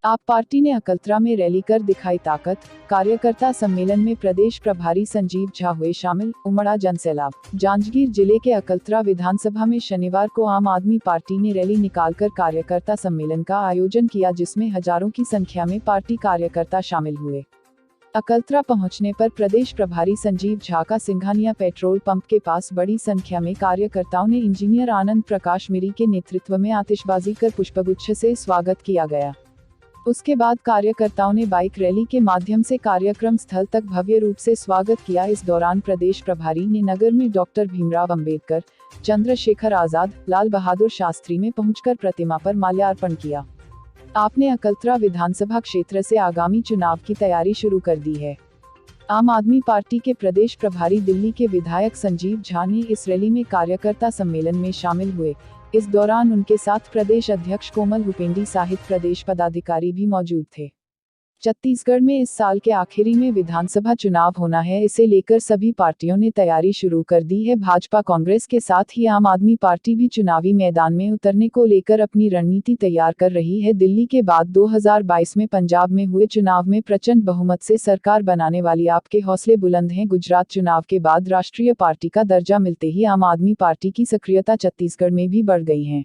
आप पार्टी ने अकलतरा में रैली कर दिखाई ताकत। कार्यकर्ता सम्मेलन में प्रदेश प्रभारी संजीव झा हुए शामिल। उमड़ा जनसैलाब। जांजगीर जिले के अकलतरा विधानसभा में शनिवार को आम आदमी पार्टी ने रैली निकालकर कार्यकर्ता सम्मेलन का आयोजन किया, जिसमें हजारों की संख्या में पार्टी कार्यकर्ता शामिल हुए। अकलतरा पहुंचने पर प्रदेश प्रभारी संजीव झा का सिंघानिया पेट्रोल पंप के पास बड़ी संख्या में कार्यकर्ताओं ने इंजीनियर आनंद प्रकाश मिरी के नेतृत्व में आतिशबाजी कर पुष्पगुच्छ से स्वागत किया गया। उसके बाद कार्यकर्ताओं ने बाइक रैली के माध्यम से कार्यक्रम स्थल तक भव्य रूप से स्वागत किया। इस दौरान प्रदेश प्रभारी ने नगर में डॉक्टर भीमराव अंबेडकर, चंद्रशेखर आजाद, लाल बहादुर शास्त्री में पहुंचकर प्रतिमा पर माल्यार्पण किया। आपने अकलतरा विधानसभा क्षेत्र से आगामी चुनाव की तैयारी शुरू कर दी है। आम आदमी पार्टी के प्रदेश प्रभारी दिल्ली के विधायक संजीव झा ने इस रैली में कार्यकर्ता सम्मेलन में शामिल हुए। इस दौरान उनके साथ प्रदेश अध्यक्ष कोमल हुपेंडी सहित प्रदेश पदाधिकारी भी मौजूद थे। छत्तीसगढ़ में इस साल के आखिरी में विधानसभा चुनाव होना है, इसे लेकर सभी पार्टियों ने तैयारी शुरू कर दी है। भाजपा कांग्रेस के साथ ही आम आदमी पार्टी भी चुनावी मैदान में उतरने को लेकर अपनी रणनीति तैयार कर रही है। दिल्ली के बाद 2022 में पंजाब में हुए चुनाव में प्रचंड बहुमत से सरकार बनाने वाली आपके हौसले बुलंद हैं। गुजरात चुनाव के बाद राष्ट्रीय पार्टी का दर्जा मिलते ही आम आदमी पार्टी की सक्रियता छत्तीसगढ़ में भी बढ़ गई है।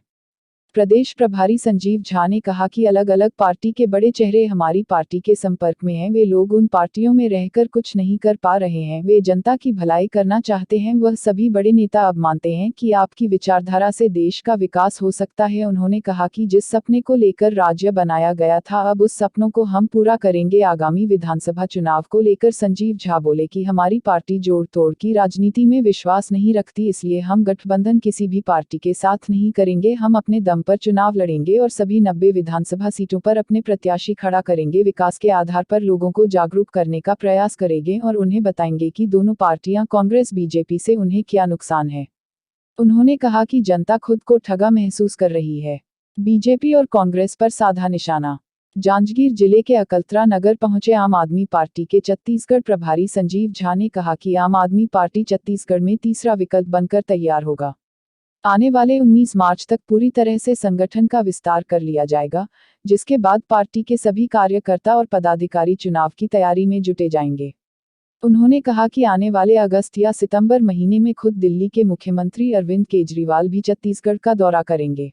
प्रदेश प्रभारी संजीव झा ने कहा कि अलग अलग पार्टी के बड़े चेहरे हमारी पार्टी के संपर्क में हैं। वे लोग उन पार्टियों में रहकर कुछ नहीं कर पा रहे हैं, वे जनता की भलाई करना चाहते हैं। वह सभी बड़े नेता अब मानते हैं कि आपकी विचारधारा से देश का विकास हो सकता है। उन्होंने कहा कि जिस सपने को लेकर राज्य बनाया गया था, अब उस सपनों को हम पूरा करेंगे। आगामी विधानसभा चुनाव को लेकर संजीव झा बोले कि हमारी पार्टी जोड़ तोड़ की राजनीति में विश्वास नहीं रखती, इसलिए हम गठबंधन किसी भी पार्टी के साथ नहीं करेंगे। हम अपने दम पर चुनाव लड़ेंगे और सभी 90 विधानसभा सीटों पर अपने प्रत्याशी खड़ा करेंगे। विकास के आधार पर लोगों को जागरूक करने का प्रयास करेंगे और उन्हें बताएंगे कि दोनों पार्टियां कांग्रेस बीजेपी से उन्हें क्या नुकसान है। उन्होंने कहा कि जनता खुद को ठगा महसूस कर रही है। बीजेपी और कांग्रेस पर साधा निशाना। जांजगीर जिले के अकलतरा नगर पहुंचे आम आदमी पार्टी के छत्तीसगढ़ प्रभारी संजीव झा ने कहा कि आम आदमी पार्टी छत्तीसगढ़ में तीसरा विकल्प बनकर तैयार होगा। आने वाले 19 मार्च तक पूरी तरह से संगठन का विस्तार कर लिया जाएगा, जिसके बाद पार्टी के सभी कार्यकर्ता और पदाधिकारी चुनाव की तैयारी में जुटे जाएंगे। उन्होंने कहा कि आने वाले अगस्त या सितंबर महीने में खुद दिल्ली के मुख्यमंत्री अरविंद केजरीवाल भी छत्तीसगढ़ का दौरा करेंगे।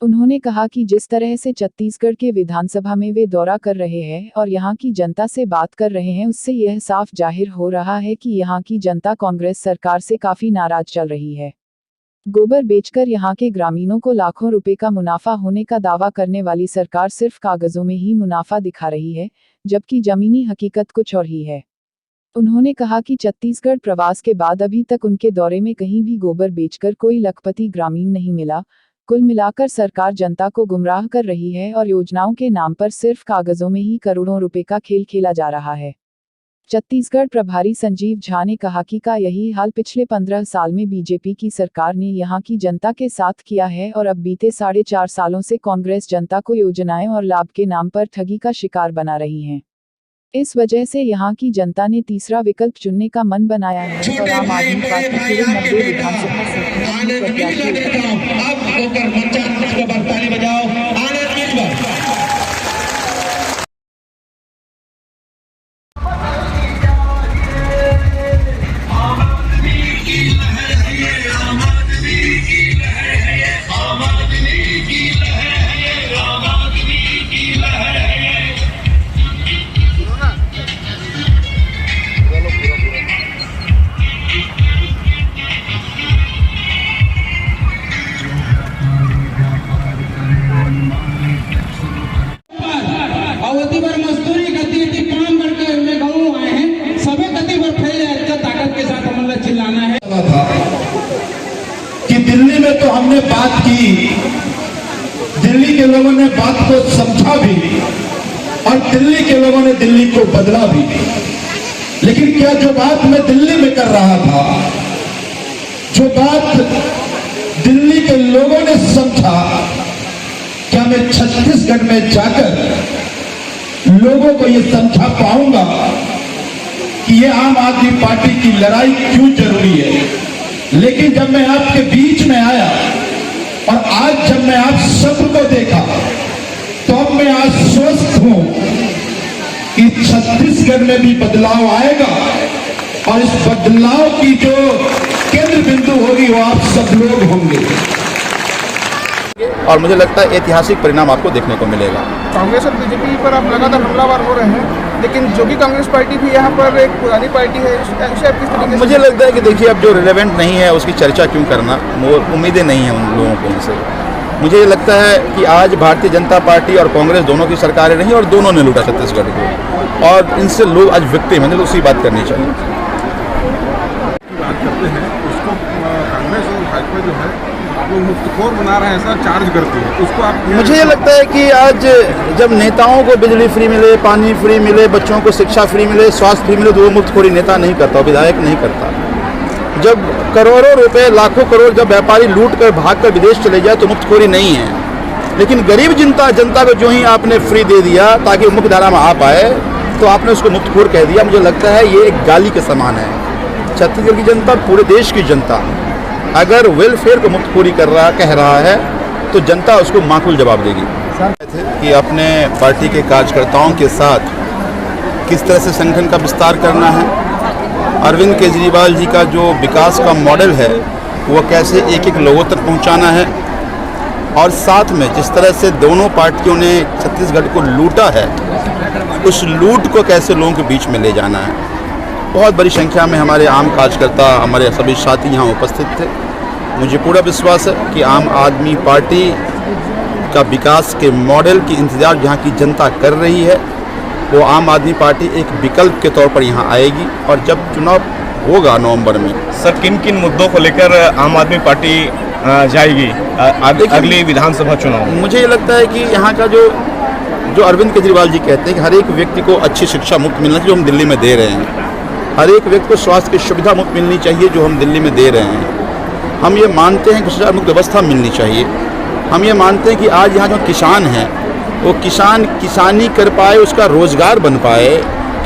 उन्होंने कहा कि जिस तरह से छत्तीसगढ़ के विधानसभा में वे दौरा कर रहे हैं और यहां की जनता से बात कर रहे हैं, उससे यह साफ जाहिर हो रहा है कि यहां की जनता कांग्रेस सरकार से काफी नाराज चल रही है। गोबर बेचकर यहां के ग्रामीणों को लाखों रुपए का मुनाफा होने का दावा करने वाली सरकार सिर्फ कागजों में ही मुनाफा दिखा रही है, जबकि जमीनी हकीकत कुछ और ही है। उन्होंने कहा कि छत्तीसगढ़ प्रवास के बाद अभी तक उनके दौरे में कहीं भी गोबर बेचकर कोई लखपति ग्रामीण नहीं मिला। कुल मिलाकर सरकार जनता को गुमराह कर रही है और योजनाओं के नाम पर सिर्फ कागजों में ही करोड़ों रुपए का खेल खेला जा रहा है। छत्तीसगढ़ प्रभारी संजीव झा ने कहा कि यही हाल पिछले 15 साल में बीजेपी की सरकार ने यहां की जनता के साथ किया है और अब बीते 4.5 सालों से कांग्रेस जनता को योजनाएं और लाभ के नाम पर ठगी का शिकार बना रही है। इस वजह से यहां की जनता ने तीसरा विकल्प चुनने का मन बनाया है और आम आदमी पार्टी पूरे 90 विधानसभा सीटों में कि दिल्ली में तो हमने बात की, दिल्ली के लोगों ने बात को समझा भी और दिल्ली के लोगों ने दिल्ली को बदला भी। लेकिन क्या जो बात मैं दिल्ली में कर रहा था, जो बात दिल्ली के लोगों ने समझा, क्या मैं छत्तीसगढ़ में जाकर लोगों को यह समझा पाऊंगा कि ये आम आदमी पार्टी की लड़ाई क्यों जरूरी है। लेकिन जब मैं आपके बीच में आया और आज जब मैं आप सबको देखा, तो अब मैं आश्वस्त हूं कि छत्तीसगढ़ में भी बदलाव आएगा और इस बदलाव की जो केंद्र बिंदु होगी वो आप सब लोग होंगे और मुझे लगता है ऐतिहासिक परिणाम आपको देखने को मिलेगा। कांग्रेस और बीजेपी पर आप लगातार हमलावर हो रहे हैं, लेकिन जो भी कांग्रेस पार्टी भी यहाँ पर एक पुरानी पार्टी है, उसे आप किस तरीके से? मुझे लगता है कि देखिए, अब जो रिलेवेंट नहीं है उसकी चर्चा क्यों करना, उम्मीदें नहीं हैं उन लोगों को उनसे। मुझे ये लगता है कि आज भारतीय जनता पार्टी और कांग्रेस दोनों की सरकारें रही और दोनों ने लूटा छत्तीसगढ़ को, और इनसे लोग आज विक्टिम हैं, तो उसी बात करनी चाहिए। बात करते हैं उसको कांग्रेस और भाजपा जो है वो मुफ्तखोर बना रहे हैं, ऐसा चार्ज करती है, उसको आप? मुझे ये लगता है कि आज जब नेताओं को बिजली फ्री मिले, पानी फ्री मिले, बच्चों को शिक्षा फ्री मिले, स्वास्थ्य फ्री मिले, तो वो मुफ्तखोरी नेता नहीं करता, विधायक नहीं करता। जब करोड़ों रुपए, लाखों करोड़ जब व्यापारी लूट कर भाग कर विदेश चले जाए तो मुफ्तखोरी नहीं है। लेकिन गरीब जनता को जो ही आपने फ्री दे दिया ताकि मुख्य धारा में आ पाए, तो आपने उसको मुफ्तखोर कह दिया। मुझे लगता है ये एक गाली के समान है। छत्तीसगढ़ की जनता, पूरे देश की जनता अगर वेलफेयर को मुफ्तखोरी कह रहा है तो जनता उसको माकूल जवाब देगी। कि अपने पार्टी के कार्यकर्ताओं के साथ किस तरह से संगठन का विस्तार करना है, अरविंद केजरीवाल जी का जो विकास का मॉडल है वो कैसे एक एक लोगों तक पहुंचाना है, और साथ में जिस तरह से दोनों पार्टियों ने छत्तीसगढ़ को लूटा है उस लूट को कैसे लोगों के बीच में ले जाना है। बहुत बड़ी संख्या में हमारे आम कार्यकर्ता, हमारे सभी साथी यहाँ उपस्थित थे। मुझे पूरा विश्वास है कि आम आदमी पार्टी का विकास के मॉडल की इंतजार यहाँ की जनता कर रही है, वो आम आदमी पार्टी एक विकल्प के तौर पर यहाँ आएगी। और जब चुनाव होगा नवंबर में, सर किन किन मुद्दों को लेकर आम आदमी पार्टी जाएगी अगली विधानसभा चुनाव? मुझे ये लगता है कि यहाँ का जो अरविंद केजरीवाल जी कहते हैं कि हर एक व्यक्ति को अच्छी शिक्षा मुफ्त मिलना चाहिए, जो हम दिल्ली में दे रहे हैं। हर एक व्यक्ति को स्वास्थ्य की सुविधा मुफ्त मिलनी चाहिए, जो हम दिल्ली में दे रहे हैं। हम ये मानते हैं कि शिक्षा मुक्त व्यवस्था मिलनी चाहिए। हम ये मानते हैं कि आज यहाँ जो किसान हैं वो किसान किसानी कर पाए, उसका रोजगार बन पाए,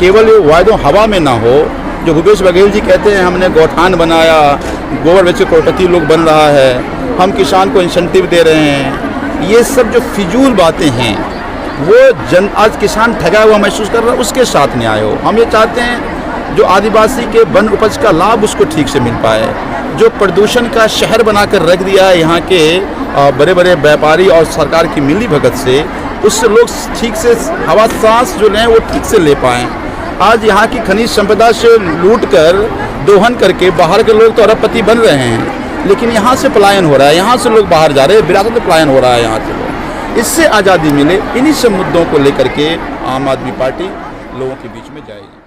केवल ये वायदों हवा में ना हो। जो भूपेश बघेल जी कहते हैं हमने गौठान बनाया, गोबर बेच के करोड़पति लोग बन रहा है, हम किसान को इंसेंटिव दे रहे हैं, ये सब जो फिजूल बातें हैं वो आज किसान ठगा हुआ महसूस कर रहा है, उसके साथ न्याय हो। हम ये चाहते हैं जो आदिवासी के वन उपज का लाभ उसको ठीक से मिल पाए। जो प्रदूषण का शहर बनाकर रख दिया है यहाँ के बड़े बड़े व्यापारी और सरकार की मिली भगत से, उससे लोग ठीक से हवा सांस जो लें वो ठीक से ले पाएँ। आज यहाँ की खनिज संपदा से लूट कर दोहन करके बाहर के लोग तो अरबपति बन रहे हैं, लेकिन यहाँ से पलायन हो रहा है, यहाँ से लोग बाहर जा रहे हैं, विरासत में पलायन हो रहा है यहाँ से लोग। इससे आज़ादी मिले, इन्हीं सब मुद्दों को लेकर के आम आदमी पार्टी लोगों के बीच में जाएगी।